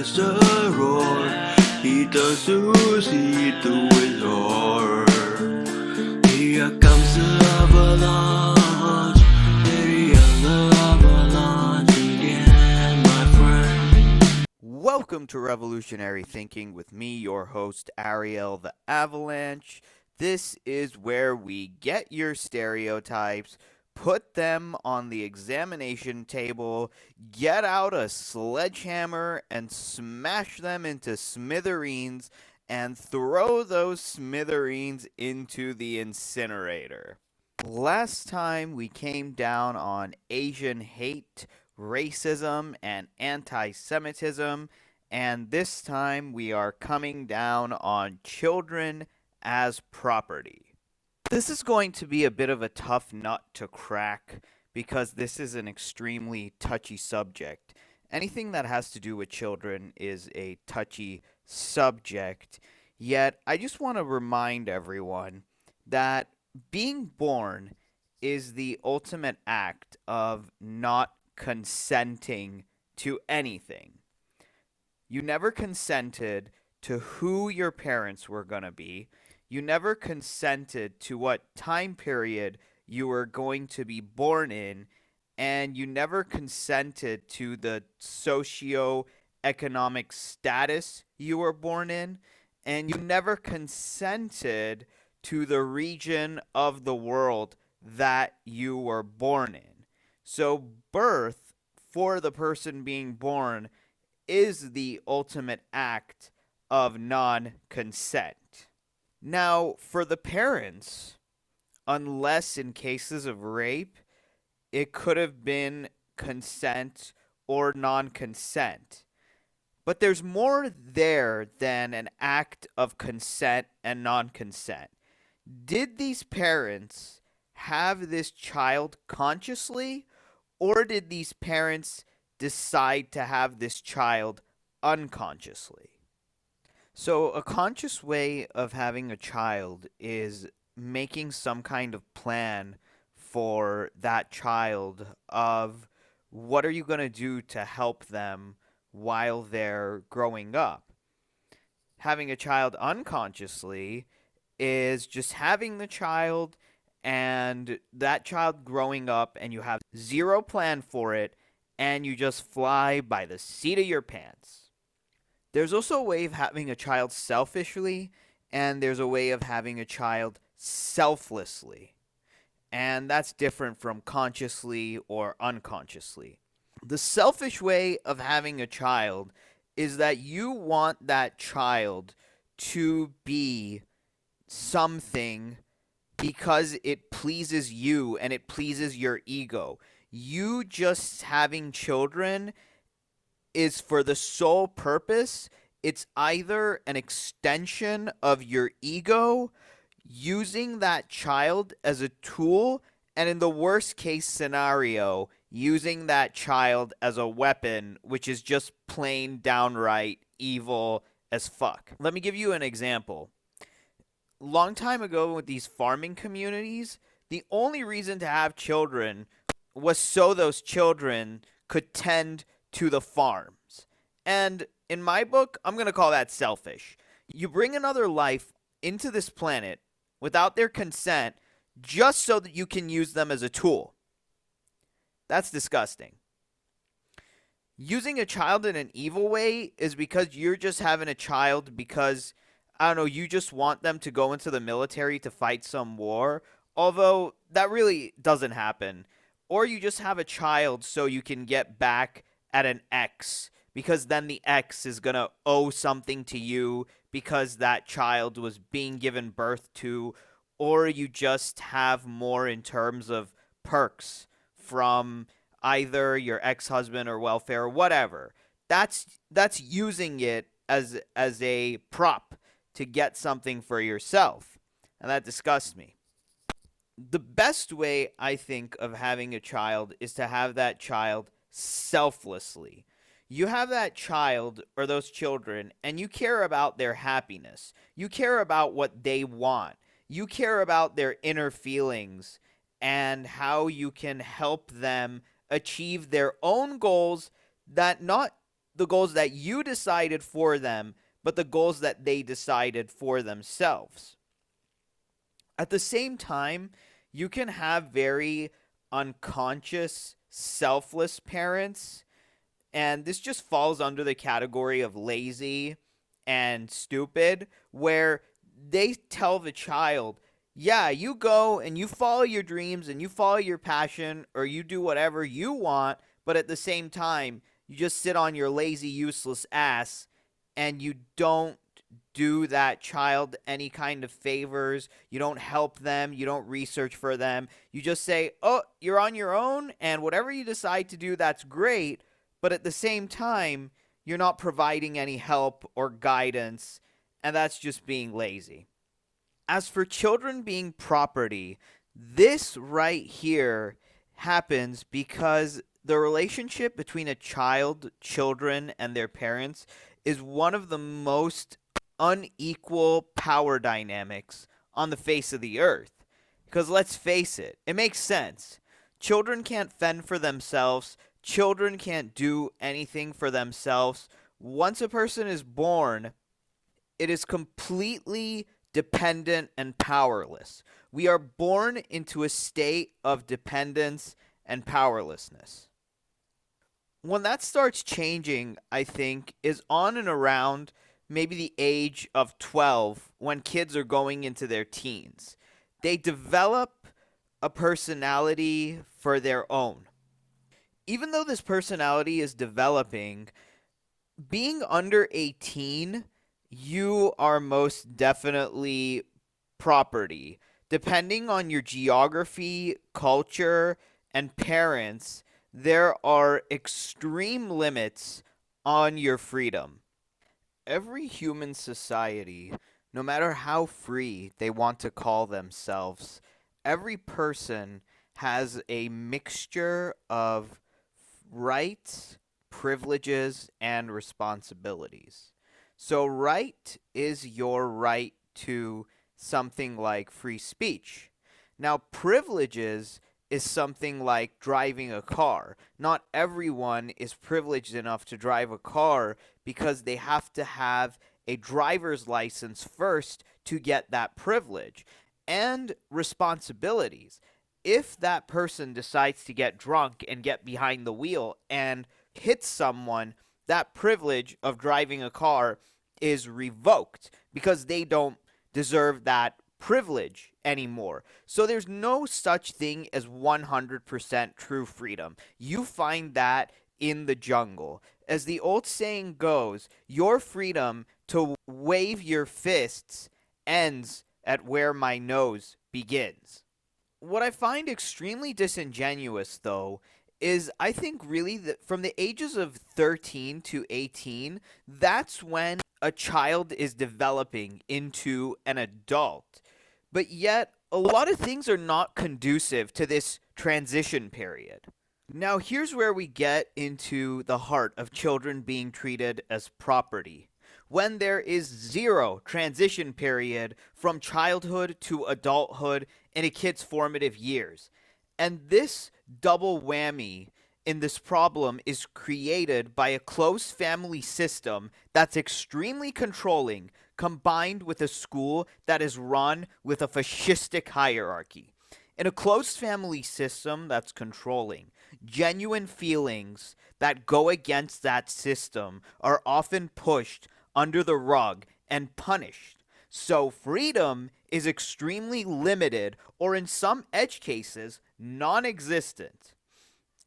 just a roar. He does he do it roar. Here comes the avalanche. Here the avalanche again, my friend. Welcome to Revolutionary Thinking with me, your host, Ariel the Avalanche. This is where we get your stereotypes, put them on the examination table, get out a sledgehammer, and smash them into smithereens, and throw those smithereens into the incinerator. Last time we came down on Asian hate, racism, and anti Semitism, and this time we are coming down on children as property. This is going to be a bit of a tough nut to crack because this is an extremely touchy subject. Anything that has to do with children is a touchy subject, yet I just want to remind everyone that being born is the ultimate act of not consenting to anything. You never consented to who your parents were going to be. You never consented to what time period you were going to be born in. And you never consented to the socio-economic status you were born in. And you never consented to the region of the world that you were born in. So, birth for the person being born is the ultimate act of non consent. Now, for the parents, unless in cases of rape, it could have been consent or non consent. But there's more there than an act of consent and non consent. Did these parents have this child consciously, or did these parents decide to have this child unconsciously? So, a conscious way of having a child is making some kind of plan for that child of what are you going to do to help them while they're growing up. Having a child unconsciously is just having the child and that child growing up, and you have zero plan for it, and you just fly by the seat of your pants. There's also a way of having a child selfishly, and there's a way of having a child selflessly. And that's different from consciously or unconsciously. The selfish way of having a child is that you want that child to be something because it pleases you and it pleases your ego. You just having children is for the sole purpose. It's either an extension of your ego, using that child as a tool, and in the worst case scenario, using that child as a weapon, which is just plain downright evil as fuck. Let me give you an example. Long time ago with these farming communities, the only reason to have children was so those children could tend to the farms. And in my book, I'm going to call that selfish. You bring another life into this planet without their consent just so that you can use them as a tool. That's disgusting. Using a child in an evil way is because you're just having a child because, I don't know, you just want them to go into the military to fight some war, although that really doesn't happen. Or you just have a child so you can get back at an ex, because then the ex is going to owe something to you because that child was being given birth to, or you just have more in terms of perks from either your ex-husband or welfare or whatever. That's using it as a prop to get something for yourself. And that disgusts me. The best way, I think, of having a child is to have that child selflessly. You have that child or those children and you care about their happiness. You care about what they want. You care about their inner feelings and how you can help them achieve their own goals that not the goals that you decided for them, but the goals that they decided for themselves. At the same time, you can have very unconscious, selfless parents, and this just falls under the category of lazy and stupid, where they tell the child, yeah, you go and you follow your dreams and you follow your passion or you do whatever you want, but at the same time, you just sit on your lazy, useless ass and you don't do that child any kind of favors. You don't help them. You don't research for them. You just say, oh, you're on your own, and whatever you decide to do, that's great. But at the same time, you're not providing any help or guidance, and that's just being lazy. As for children being property, this right here happens because the relationship between a child, children, and their parents is one of the most unequal power dynamics on the face of the earth. Because let's face it, it makes sense. Children can't fend for themselves, children can't do anything for themselves. Once a person is born, it is completely dependent and powerless. We are born into a state of dependence and powerlessness. When that starts changing, I think, is on and around maybe the age of 12 when kids are going into their teens. They develop a personality for their own. Even though this personality is developing, being under 18, you are most definitely property. Depending on your geography, culture, and parents, there are extreme limits on your freedom. Every human society, no matter how free they want to call themselves, every person has a mixture of rights, privileges, and responsibilities. So, right is your right to something like free speech. Now, privileges is something like driving a car. Not everyone is privileged enough to drive a car because they have to have a driver's license first to get that privilege. And responsibilities. If that person decides to get drunk and get behind the wheel and hit someone, that privilege of driving a car is revoked because they don't deserve that privilege anymore. So there's no such thing as 100% true freedom. You find that in the jungle. As the old saying goes, your freedom to wave your fists ends at where my nose begins. What I find extremely disingenuous, though, is I think really that from the ages of 13 to 18, that's when a child is developing into an adult. But yet, a lot of things are not conducive to this transition period. Now, here's where we get into the heart of children being treated as property. When there is zero transition period from childhood to adulthood in a kid's formative years. And this double whammy in this problem is created by a close family system that's extremely controlling, combined with a school that is run with a fascistic hierarchy. In a closed family system that's controlling, genuine feelings that go against that system are often pushed under the rug and punished. So freedom is extremely limited, or in some edge cases, non existent.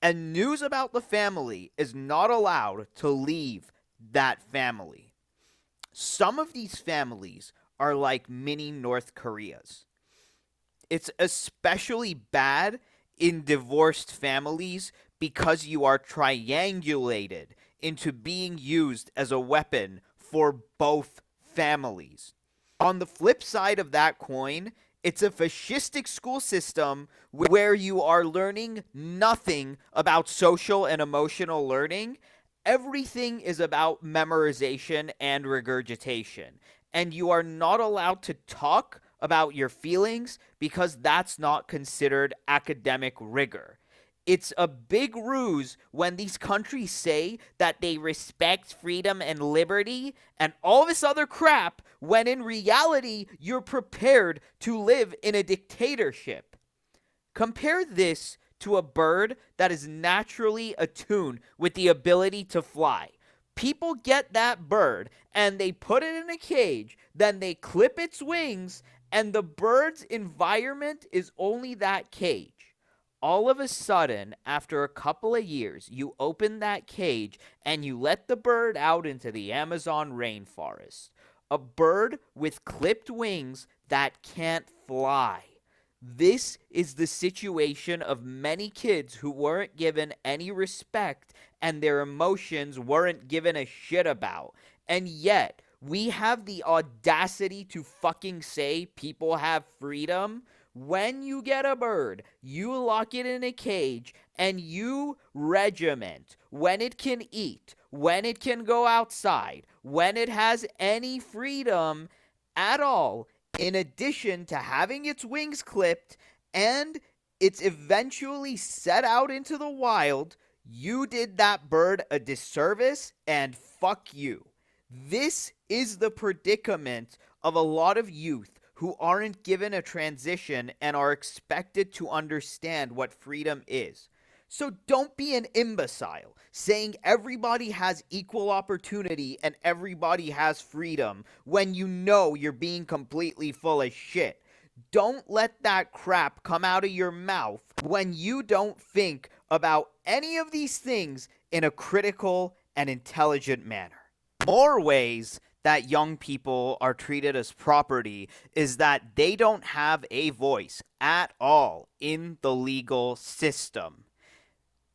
And news about the family is not allowed to leave that family. Some of these families are like mini North Koreas. It's especially bad in divorced families because you are triangulated into being used as a weapon for both families. On the flip side of that coin, it's a fascistic school system where you are learning nothing about social and emotional learning. Everything is about memorization and regurgitation. And you are not allowed to talk about your feelings because that's not considered academic rigor. It's a big ruse when these countries say that they respect freedom and liberty and all this other crap, when in reality, you're prepared to live in a dictatorship. Compare this to a bird that is naturally attuned with the ability to fly. People get that bird and they put it in a cage, then they clip its wings, and the bird's environment is only that cage. All of a sudden, after a couple of years, you open that cage and you let the bird out into the Amazon rainforest. A bird with clipped wings that can't fly. This is the situation of many kids who weren't given any respect and their emotions weren't given a shit about. And yet, we have the audacity to fucking say people have freedom. When you get a bird, you lock it in a cage and you regiment when it can eat, when it can go outside, when it has any freedom at all, in addition to having its wings clipped and it's eventually set out into the wild. You did that bird a disservice, and fuck you. This is the predicament of a lot of youth who aren't given a transition and are expected to understand what freedom is. So don't be an imbecile saying everybody has equal opportunity and everybody has freedom when you know you're being completely full of shit. Don't let that crap come out of your mouth when you don't think about any of these things in a critical and intelligent manner. More ways that young people are treated as property is that they don't have a voice at all in the legal system.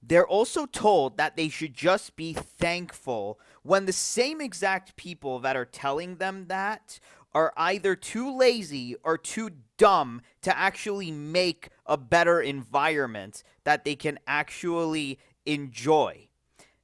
They're also told that they should just be thankful when the same exact people that are telling them that are either too lazy or too dumb to actually make a better environment that they can actually enjoy.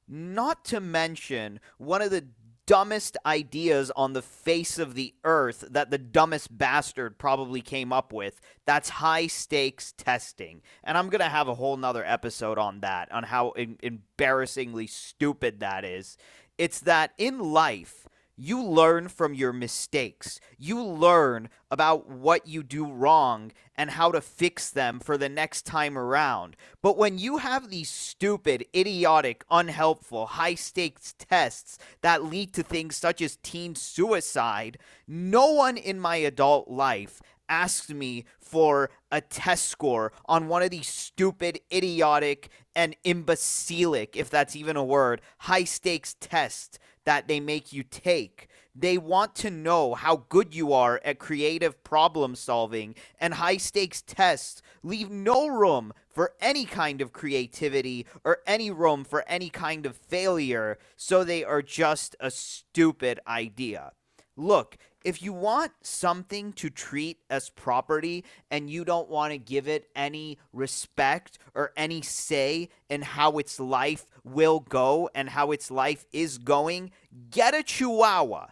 Not to mention, one of the dumbest ideas on the face of the earth that the dumbest bastard probably came up with, that's high stakes testing. And I'm going to have a whole nother episode on that, on how embarrassingly stupid that is. It's that in life, you learn from your mistakes. You learn about what you do wrong and how to fix them for the next time around. But when you have these stupid, idiotic, unhelpful, high-stakes tests that lead to things such as teen suicide, no one in my adult life asked me for a test score on one of these stupid, idiotic, and imbecilic, if that's even a word, high-stakes tests that they make you take. They want to know how good you are at creative problem solving, and high stakes tests leave no room for any kind of creativity or any room for any kind of failure, so they are just a stupid idea. Look, if you want something to treat as property and you don't want to give it any respect or any say in how its life will go and how its life is going, get a chihuahua.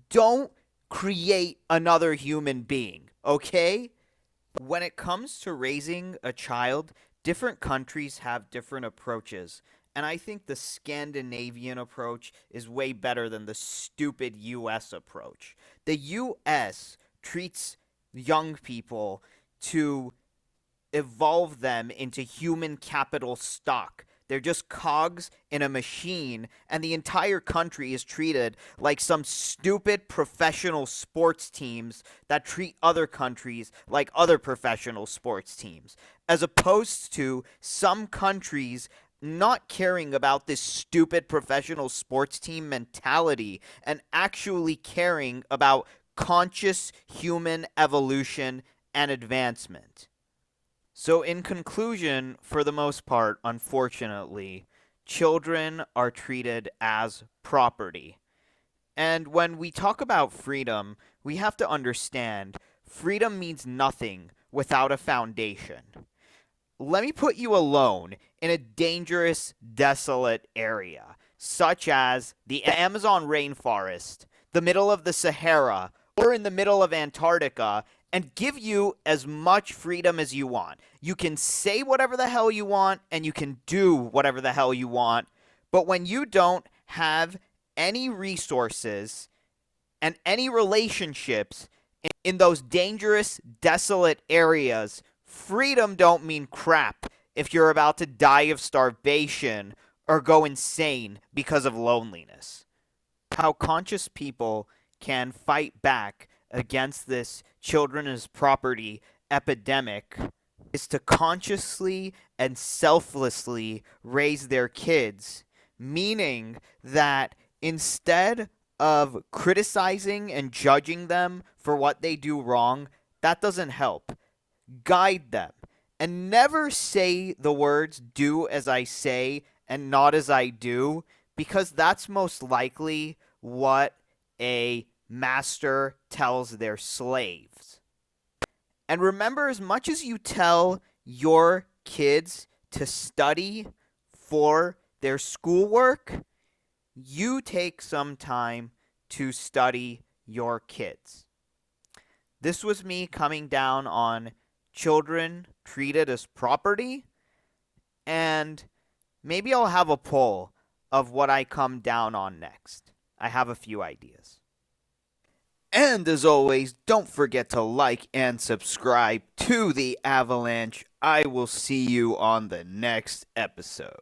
Don't create another human being, okay? When it comes to raising a child, different countries have different approaches. And I think the Scandinavian approach is way better than the stupid US approach. The US treats young people to evolve them into human capital stock. They're just cogs in a machine, and the entire country is treated like some stupid professional sports teams that treat other countries like other professional sports teams, as opposed to some countries not caring about this stupid professional sports team mentality and actually caring about conscious human evolution and advancement. So in conclusion, for the most part, unfortunately, children are treated as property. And when we talk about freedom, we have to understand freedom means nothing without a foundation. Let me put you alone in a dangerous, desolate area, such as the Amazon rainforest, the middle of the Sahara, or in the middle of Antarctica, and give you as much freedom as you want. You can say whatever the hell you want and you can do whatever the hell you want. But when you don't have any resources and any relationships in those dangerous, desolate areas, freedom don't mean crap if you're about to die of starvation or go insane because of loneliness. How conscious people can fight back against this children as property epidemic is to consciously and selflessly raise their kids, meaning that instead of criticizing and judging them for what they do wrong, that doesn't help. Guide them. And never say the words, do as I say and not as I do, because that's most likely what a master tells their slaves. And remember, as much as you tell your kids to study for their schoolwork, you take some time to study your kids. This was me coming down on children treated as property, and maybe I'll have a poll of what I come down on next. I have a few ideas. And as always, don't forget to like and subscribe to the Avalanche. I will see you on the next episode.